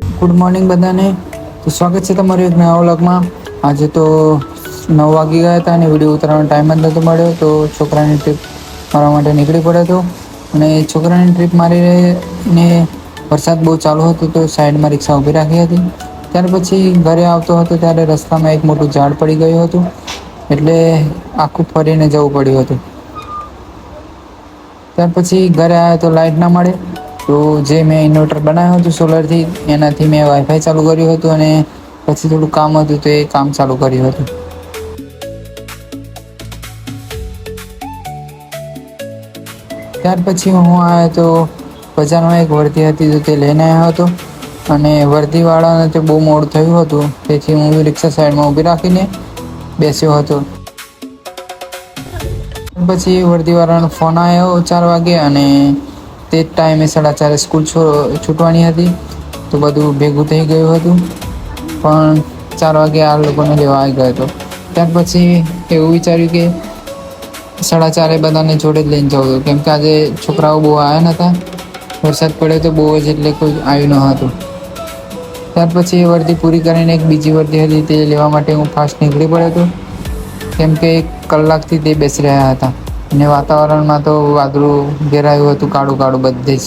Good morning બધાને. તો સ્વાગત છે તમારું એક નવા વ્લોગમાં. આજે તો 9 વાગી ગયા હતા અને વિડીયો ઉતારવાનો ટાઈમ જ નહોતો મળ્યો, તો છોકરાની ટ્રીપ મારવા માટે નીકળી પડ્યો હતો. અને છોકરાની ટ્રીપ મારીને વરસાદ બહુ ચાલુ હતો, તો સાઈડમાં રિક્ષા ઊભી રાખી હતી. ત્યાર પછી ઘરે આવતો હતો ત્યારે રસ્તામાં એક મોટું ઝાડ પડી ગયું હતું, એટલે આખું ફરીને જવું પડ્યું હતું. ત્યાર પછી ઘરે આવ્યા તો લાઇટ ના મળે, તો જે મેં ઇન્વર્ટર બનાવ્યું હતું સોલરથી, એનાથી મેં વાઈફાઈ ચાલુ કર્યું હતું અને પછી થોડું કામ હતું તો એ કામ ચાલુ કર્યું હતું. ત્યાર પછી હું આવ્યો તો બજારમાં એક વર્દી હતી, તો તે લઈને આવ્યો હતો. અને વર્દીવાળાને તો બહુ મોડું થયું હતું, તેથી હું રિક્ષા સાઈડમાં ઊભી રાખીને બેસ્યો હતો. પછી વર્દીવાળાનો ફોન આવ્યો 4 વાગે, અને તે જ ટાઈમે 4:30 સ્કૂલ છૂટવાની હતી, તો બધું ભેગું થઈ ગયું હતું. પણ 4 વાગે આ લોકોને લેવા આવી ગયો હતો. ત્યાર પછી એવું વિચાર્યું કે 4:30 બધાને જોડે જ લઈને જવું હતું, કેમ કે આજે છોકરાઓ બહુ આવ્યા નહોતા. વરસાદ પડ્યો તો બહુ જ, એટલે કોઈ આવ્યું ન હતું. ત્યાર પછી એ વર્દી પૂરી કરીને એક બીજી વર્દી હતી, તે લેવા માટે હું ફાસ્ટ નીકળી પડ્યો હતો, કેમ કે 1 કલાકથી તે બેસી રહ્યા હતા. અને વાતાવરણમાં તો વાદળું ઘેરાયું હતું, કાળું કાળું બધે જ.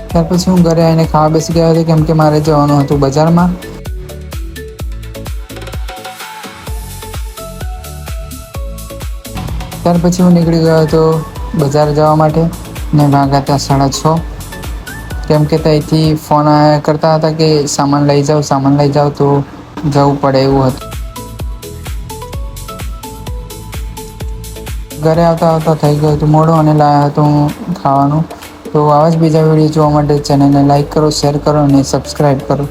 ત્યાર પછી હું ઘરે આવીને ખાવા બેસી ગયો હતો, કેમ કે મારે જવાનું હતું બજારમાં. ત્યાર પછી હું નીકળી ગયો હતો બજાર જવા માટે, ને વાગ્યા હતા 6:30, કેમ કે ત્યાંથી ફોન આવ્યા કરતા હતા કે સામાન લઈ જાઓ, તો જવું પડે એવું હતું. ઘરે આવતા થઈ ગયું હતું મોડું, અને લાવ્યો હતો હું ખાવાનું. તો આવા જ બીજા વિડીયો જોવા માટે ચેનલને લાઈક કરો, શેર કરો અને સબસ્ક્રાઈબ કરો.